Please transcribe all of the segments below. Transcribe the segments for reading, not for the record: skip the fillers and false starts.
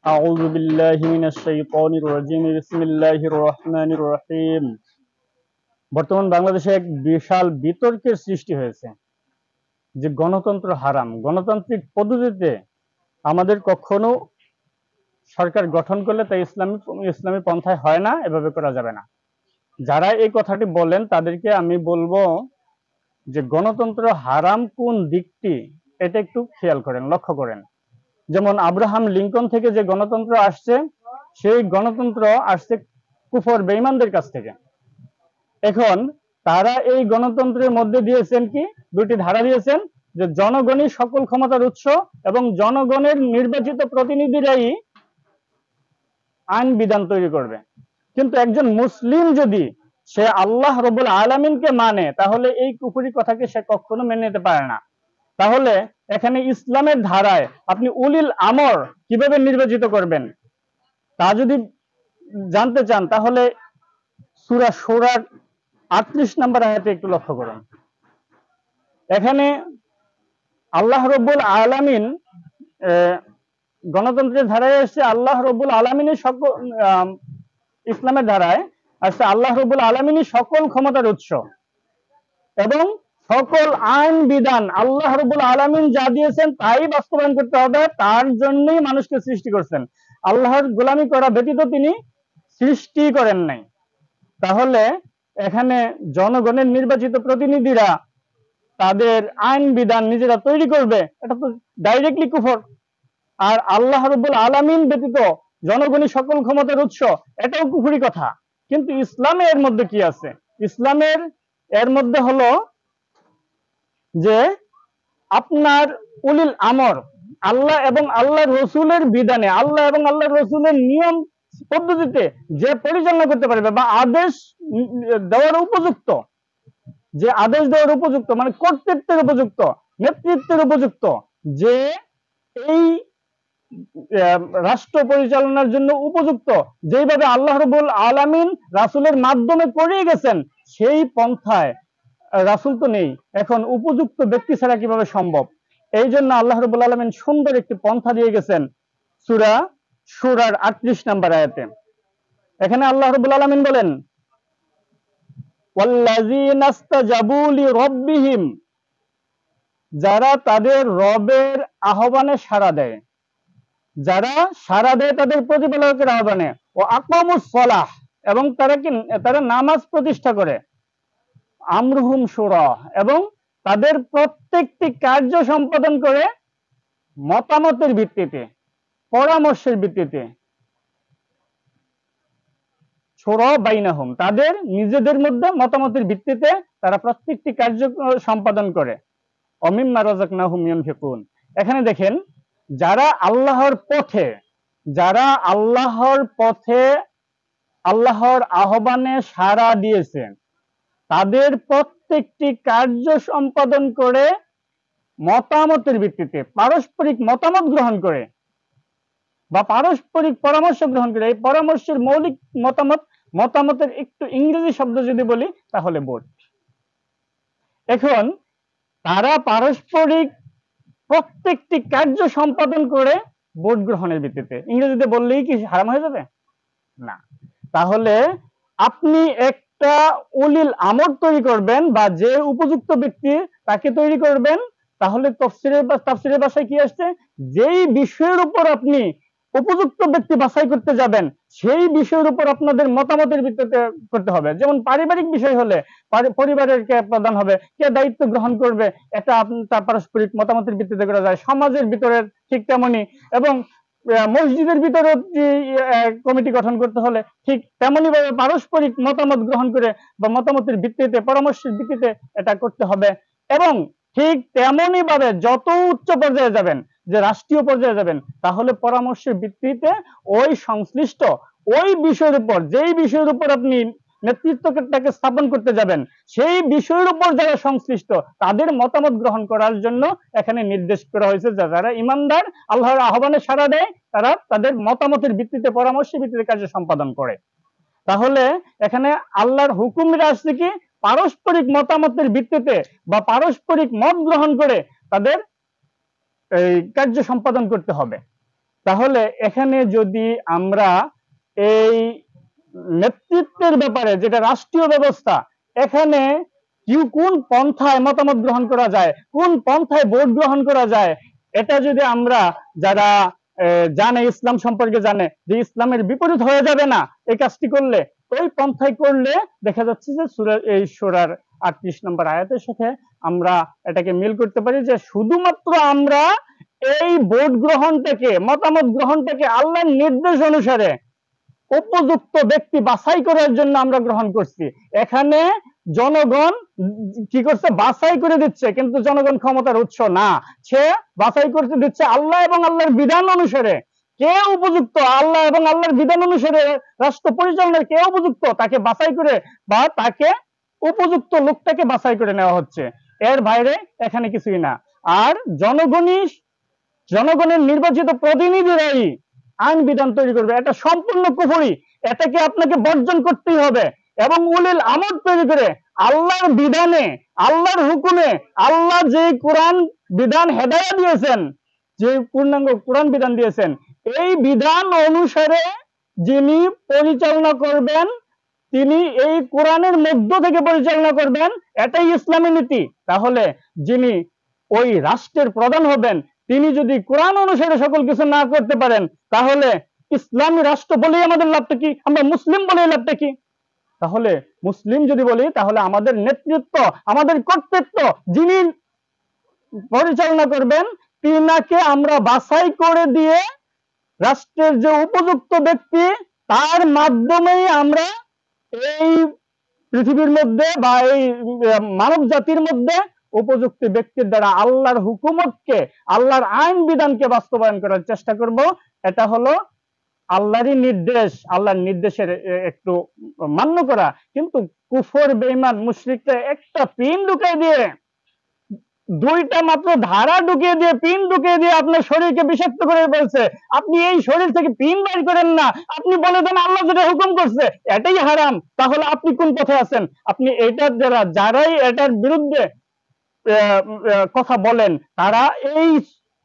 أعوذ بالله من الشيطان الرجيم بسم الله الرحمن الرحيم। বর্তমান বাংলাদেশে এক বিশাল বিতর্কের সৃষ্টি হয়েছে যে গণতন্ত্র হারাম। গণতান্ত্রিক পদ্ধতিতে আমাদের কখনো সরকার গঠন করলে তা ইসলামী পন্থায় হয় না, এভাবে করা যাবে না। যারা এই কথাটি বলেন তাদেরকে আমি বলবো যে গণতন্ত্র হারাম কোন দিকটি এটা একটু খেয়াল করেন, লক্ষ্য করেন। যেমন আব্রাহাম লিঙ্কন থেকে যে গণতন্ত্র আসছে, সেই গণতন্ত্র আসছে কুফর বেঈমানদের কাছ থেকে। এখন তারা এই গণতন্ত্রের মধ্যে দিয়েছেন কি, দুটি ধারা দিয়েছেন, যে জনগণই সকল ক্ষমতার উৎস এবং জনগণের নির্বাচিত প্রতিনিধিরাই আইন বিধান তৈরি করবে। কিন্তু একজন মুসলিম যদি সে আল্লাহ রব্বুল আলামিনকে মানে, তাহলে এই কুফরি কথাকে সে কখনো মেনে নিতে পারে না। তাহলে এখানে ইসলামের ধারায় আপনি উলিল আমর কিভাবে নির্বাচিত করবেন তা যদি জানতে চান, তাহলে সূরা শূরার 38 নম্বর আয়াতে একটু লক্ষ্য করুন। এখানে আল্লাহ রব্বুল আলামিন গণতন্ত্রের ধারায় আসছে আল্লাহ রব্বুল আলামিনের সকল, ইসলামের ধারায় আসছে আল্লাহ রব্বুল আলামিনই সকল ক্ষমতার উৎস এবং সকল আইন বিধান আল্লাহ রব্বুল আলামিন যা দিয়েছেন তাই বাস্তবায়ন করতে হবে। তার জন্যই মানুষকে সৃষ্টি করছেন, আল্লাহর গোলামি করা ব্যতীত তিনি সৃষ্টি করেন নাই। তাহলে এখানে জনগণের নির্বাচিত প্রতিনিধিরা তাদের আইন বিধান নিজেরা তৈরি করবে, এটা তো ডাইরেক্টলি কুফর। আর আল্লাহ রব্বুল আলামিন ব্যতীত জনগণই সকল ক্ষমতার উৎস, এটাও কুফরি কথা। কিন্তু ইসলামে এর মধ্যে কি আছে? ইসলামের এর মধ্যে হলো যে আপনার উলিল আমর আল্লাহ এবং আল্লাহর রসুলের বিধানে, আল্লাহ এবং আল্লাহর রসুলের নিয়ম পদ্ধতিতে যে পরিচালনা করতে পারবে বা আদেশ দেওয়ার উপযুক্ত, যে আদেশ দেওয়ার উপযুক্ত মানে কর্তৃত্বের উপযুক্ত, নেতৃত্বের উপযুক্ত, যে এই রাষ্ট্র পরিচালনার জন্য উপযুক্ত, যেভাবে আল্লাহ রাব্বুল আলামিন রাসূলের মাধ্যমে করিয়ে গেছেন, সেই পন্থায় রাসূল তো নেই, এখন উপযুক্ত ব্যক্তি ছাড়া কিভাবে সম্ভব? এই জন্য আল্লাহ রাব্বুল আলামিন সুন্দর একটি পন্থা দিয়ে গেছেন সূরা শূরার 38 নম্বর আয়াতে। এখানে আল্লাহ রাব্বুল আলামিন বলেন, ওয়াল্লাযীনা ইসতাজাবু লিরাব্বিহিম, যারা তাদের রবের আহ্বানে সাড়া দেয়, যারা সাড়া দেয় তাদের প্রতিপালকের আহ্বানে, ও আকামুস সালাহ, এবং তারা নামাজ প্রতিষ্ঠা করে, আমরুহুম শুরা, এবং তাদের প্রত্যেকটি কার্য সম্পাদন করে মতামতের ভিত্তিতে, পরামর্শের ভিত্তিতে, শুরা বাইনাহুম, তাদের নিজেদের মধ্যে মতামতের ভিত্তিতে তারা প্রত্যেকটি কার্য সম্পাদন করে। অমিম্মা রাযাকনাহুম ইউনফিকুন। এখানে দেখেন, যারা আল্লাহর পথে, যারা আল্লাহর পথে আল্লাহর আহ্বানে সাড়া দিয়েছেন, তাদের প্রত্যেকটি কার্য সম্পাদন করে মতামতের ভিত্তিতে, পারস্পরিক মতামত গ্রহণ করে বা পারস্পরিক পরামর্শ গ্রহণ করে। এই পরামর্শের মৌলিক মতামতের একটু ইংরেজি শব্দ যদি বলি তাহলে ভোট। এখন তারা পারস্পরিক প্রত্যেকটি কার্য সম্পাদন করে ভোট গ্রহণের ভিত্তিতে, ইংরেজিতে বললেই কি হারাম হয়ে যাবে? না। তাহলে আপনি একটা উলিল আমর তৈরি করবেন বা যে উপযুক্ত ব্যক্তি তাকে তৈরি করবেন, তাহলে তাফসীরের ভাষায় কি আসছে, যেই বিষয়ের উপর আপনি উপযুক্ত ব্যক্তি বাছাই করতে যাবেন, সেই বিষয়ের উপর আপনাদের মতামতের ভিত্তিতে করতে হবে। যেমন পারিবারিক বিষয় হলে পরিবারের কে প্রধান হবে, কে দায়িত্ব গ্রহণ করবে, এটা তার পারস্পরিক মতামতের ভিত্তিতে করা যায়। সমাজের ভিতরে ঠিক তেমনি, এবং মসজিদের ভিতরে কমিটি গঠন করতে হলে ঠিক তেমনি ভাবে পারস্পরিক মতামত গ্রহণ করে বা মতামতের ভিত্তিতে, পরামর্শের ভিত্তিতে এটা করতে হবে। এবং ঠিক তেমনি ভাবে যত উচ্চ পর্যায়ে যাবেন, যে রাষ্ট্রীয় পর্যায়ে যাবেন, তাহলে পরামর্শের ভিত্তিতে ওই সংশ্লিষ্ট ওই বিষয়ের উপর, যেই বিষয়ের উপর আপনি নেতৃত্বটাকে স্থাপন করতে যাবেন, সেই বিষয়ের উপর যারা সংশ্লিষ্ট তাদের মতামত গ্রহণ করার জন্য এখানে নির্দেশ করা হয়েছে। যারা ইমানদার, আল্লাহর আহ্বানে সাড়া দেয়, তারা তাদের মতামতের ভিত্তিতে, পরামর্শের ভিত্তিতে কার্য সম্পাদন করে। তাহলে এখানে আল্লাহর হুকুমটা আসছে কি, পারস্পরিক মতামতের ভিত্তিতে বা পারস্পরিক মত গ্রহণ করে তাদের এই কার্য সম্পাদন করতে হবে। তাহলে এখানে যদি আমরা এই নেতৃত্বের ব্যাপারে, যেটা রাষ্ট্রীয় ব্যবস্থা, এখানে কোন পন্থায় মতামত গ্রহণ করা যায়, কোন পন্থায় ভোট গ্রহণ করা যায়, এটা যদি আমরা যারা জানে, ইসলাম সম্পর্কে জানে, যে ইসলামের বিপরীত হয়ে যাবে না এই কাজটি করলে, ওই পন্থায় করলে দেখা যাচ্ছে যে এই সূরার 38 নম্বর আয়াতের সাথে আমরা এটাকে মিল করতে পারি, যে শুধুমাত্র আমরা এই ভোট গ্রহণটাকে, মতামত গ্রহণটাকে আল্লাহর নির্দেশ অনুসারে উপযুক্ত ব্যক্তি বাছাই করার জন্য আমরা গ্রহণ করছি। এখানে জনগণ কি করছে, বাছাই করে দিচ্ছে, কিন্তু জনগণ ক্ষমতার উৎস না, সে বাছাই করতে দিচ্ছে আল্লাহ এবং আল্লাহর বিধান অনুসারে। কে উপযুক্ত, আল্লাহ এবং আল্লাহর বিধান অনুসারে রাষ্ট্র পরিচালনার কে উপযুক্ত, তাকে বাছাই করে, বা তাকে উপযুক্ত লোকটাকে বাছাই করে নেওয়া হচ্ছে, এর বাইরে এখানে কিছুই না। আর জনগণের নির্বাচিত প্রতিনিধিরাই আইন বিধান তৈরি করবে, এটা সম্পূর্ণ কুফরি, এটাকে আপনাকে বর্জন করতেই হবে। এবং উলিল আমর তৈরি করে আল্লাহর বিধানে, আল্লাহর হুকুমে, আল্লাহ যে কোরআন বিধান হেদায়া দিয়েছেন, যে পূর্ণাঙ্গ কোরআন বিধান দিয়েছেন, এই বিধান অনুসারে যিনি পরিচালনা করবেন, তিনি এই কোরআনের মধ্য থেকে পরিচালনা করবেন, এটাই ইসলামী নীতি। তাহলে যিনি ওই রাষ্ট্রের প্রধান হবেন, তিনি যদি কোরআন অনুসারে সকল কিছু না করতে পারেন, তাহলে ইসলামী রাষ্ট্র বলেই আমাদের লাভটা কি, আমরা মুসলিম বলেই লাভটা কি? তাহলে মুসলিম যদি বলি, তাহলে আমাদের নেতৃত্ব, আমাদের কর্তৃত্ব, যিনি পরিচালনা করবেন, তিনাকে আমরা বাছাই করে দিয়ে রাষ্ট্রের যে উপযুক্ত ব্যক্তি, তার মাধ্যমেই আমরা এই পৃথিবীর মধ্যে বা এই মানব জাতির মধ্যে উপযুক্ত ব্যক্তির দ্বারা আল্লাহর হুকুমতকে, আল্লাহর আইন বিধানকে বাস্তবায়ন করার চেষ্টা করব। এটা হলো আল্লাহরই নির্দেশ, আল্লাহর নির্দেশের একটু মান্য করা। কিন্তু কুফর, বেঈমান, মুশরিকরা একটা পিন ঢুকিয়ে দিয়ে, দুইটা মাত্র ধারা ঢুকিয়ে দিয়ে, পিন ঢুকিয়ে দিয়ে আপনার শরীরকে বিষাক্ত করে বলছে, আপনি এই শরীর থেকে পিন বের করেন না, আপনি বলে দেন আল্লাহ যেটা হুকুম করছে এটাই হারাম, তাহলে আপনি কোন পথে আছেন? আপনি এটার যারাই এটার বিরুদ্ধে কথা বলেন, তারা এই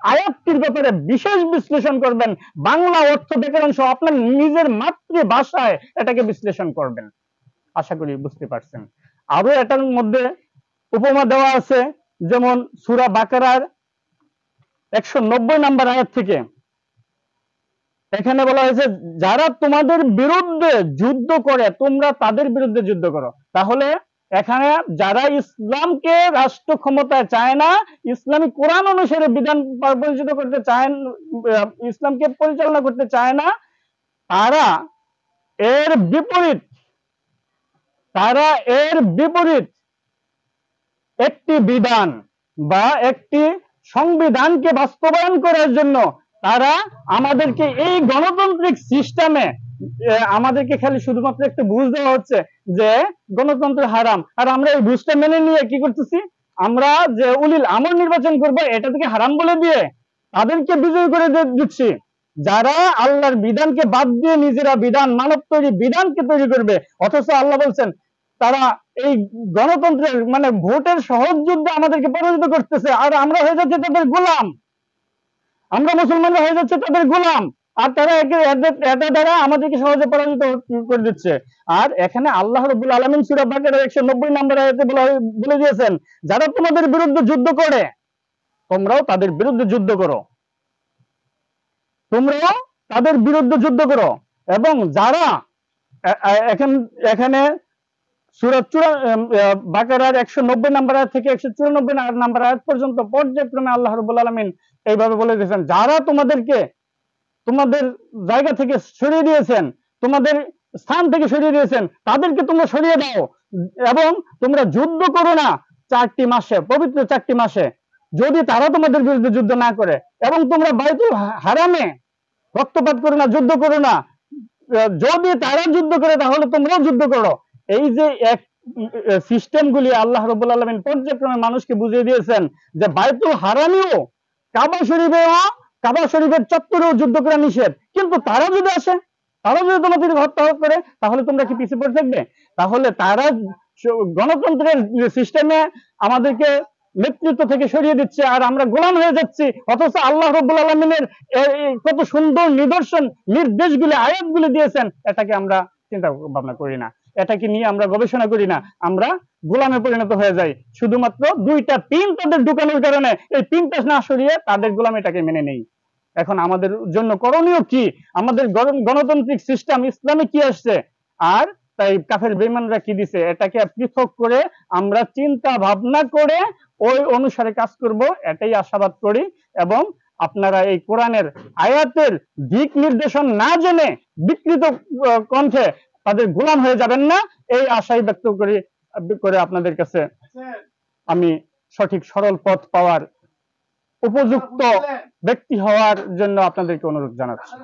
আয়াতটির ব্যাপারে বিশেষ বিশ্লেষণ করবেন, বাংলা অর্থ ব্যাকরণ সহ আপনার নিজের মাতৃভাষায় এটাকে বিশ্লেষণ করবেন। আশা করি বুঝতে পারছেন। আরো এটার মধ্যে উপমা দেওয়া আছে, যেমন সূরা বাকারার 190 নম্বর আয়াত থেকে এখানে বলা হয়েছে, যারা তোমাদের বিরুদ্ধে যুদ্ধ করে তোমরা তাদের বিরুদ্ধে যুদ্ধ করো। তাহলে এখানে যারা ইসলামকে রাষ্ট্র ক্ষমতায় চায় না, ইসলামী কোরআন অনুসারে বিধান পরিচালিত করতে চায়, ইসলামকে পরিচালনা করতে চায় না, তারা এর বিপরীত, একটি বিধান বা একটি সংবিধানকে বাস্তবায়ন করার জন্য তারা আমাদেরকে এই গণতান্ত্রিক সিস্টেমে, আমাদেরকে খালি শুধুমাত্র একটা বুঝ দেওয়া হচ্ছে যে গণতন্ত্র হারাম, আর আমরা এই বুঝটা মেনে নিয়ে কি করতেছি, আমরা যে উলিল আমর নির্বাচন করব এটা থেকে হারাম বলে দিয়ে তাদেরকে বিজয় করে দিচ্ছি। যারা আল্লাহর বিধানকে বাদ দিয়ে নিজেরা বিধান, মানব তৈরি বিধানকে তৈরি করবে, অথচ আল্লাহ বলছেন তারা এই গণতন্ত্রের মানে ভোটের সহযোদ্ধা আমাদেরকে পরাজিত করতেছে, আর আমরা হয়ে যাচ্ছি তাদের গোলাম, আমরা মুসলমানরা হয়ে যাচ্ছে তাদের গোলাম, আর তারা এদের দ্বারা আমাদেরকে সহজে পরাজিত করে দিচ্ছে। আর এখানে আল্লাহ রাব্বুল আলামিন সূরা বাকারার 190 নম্বর আয়াতে বলে দিয়েছেন, যারা তোমাদের বিরুদ্ধে যুদ্ধ করে তোমরাও তাদের বিরুদ্ধে যুদ্ধ করো, তোমরাও তাদের বিরুদ্ধে যুদ্ধ করো। এবং যারা এখানে সূরা বাকারার 190 নম্বর আয়াত থেকে 194 নম্বর আয়াত পর্যন্ত পর্যায়ক্রমে আল্লাহ রাব্বুল আলামিন এইভাবে বলে দিয়েছেন, যারা তোমাদেরকে তোমাদের জায়গা থেকে সরিয়ে দিয়েছেন, তোমাদের স্থান থেকে সরিয়ে দিয়েছেন, তাদেরকে তোমরা সরিয়ে দাও এবং তোমরা যুদ্ধ করো না 4টি মাসে, পবিত্র 4টি মাসে, যদি তারা তোমাদের বিরুদ্ধে যুদ্ধ না করে, এবং তোমরা বাইতুল হারামে রক্তপাত করো না, যুদ্ধ করো না, যদি তারা যুদ্ধ করে তাহলে তোমরাও যুদ্ধ করো। এই যে এক সিস্টেম গুলি আল্লাহ রাব্বুল আলামিন পর্যায়ক্রমে মানুষকে বুঝিয়ে দিয়েছেন যে বাইতুল হারামেও, কাবা শরীফের চত্বরেও যুদ্ধ করা নিষেধ, কিন্তু তারা যদি আসে, তারা যদি তোমাদের হত্যা করে, তাহলে তোমরা কি পিছিয়ে পড়ে থাকবে? তাহলে তারা গণতন্ত্রের সিস্টেমে আমাদেরকে নেতৃত্ব থেকে সরিয়ে দিচ্ছে আর আমরা গোলাম হয়ে যাচ্ছি, অথচ আল্লাহ রাব্বুল আলামিনের কত সুন্দর নিদর্শন, নির্দেশগুলি, আয়াতগুলি দিয়েছেন, এটাকে আমরা চিন্তা ভাবনা করি না, এটাকে নিয়ে আমরা গবেষণা করি না, আমরা গোলামে পরিণত হয়ে যাই। শুধুমাত্র দুইটা পিন তাদের ঢুকানোর কারণে এই পিনটা না সরিয়ে তাদের গোলামিটাকে মেনে নেই। এখন আমাদের জন্য করণীয় কি? আমাদের গণতান্ত্রিক সিস্টেম ইসলামে কি আসছে, আর তাই কাফের বেঈমানরা কি দিছে, এটাকে পৃথক করে আমরা চিন্তা ভাবনা করে ওই অনুসারে কাজ করব, এটাই আশাবাদ করি। এবং আপনারা এই কোরআনের আয়াতের দিক নির্দেশন না জেনে বিকৃত কণ্ঠে তাদের গোলাম হয়ে যাবেন না, এই আশাই ব্যক্ত করে আপনাদের কাছে আমি সঠিক সরল পথ পাওয়ার উপযুক্ত ব্যক্তি হওয়ার জন্য আপনাদেরকে অনুরোধ জানাচ্ছি।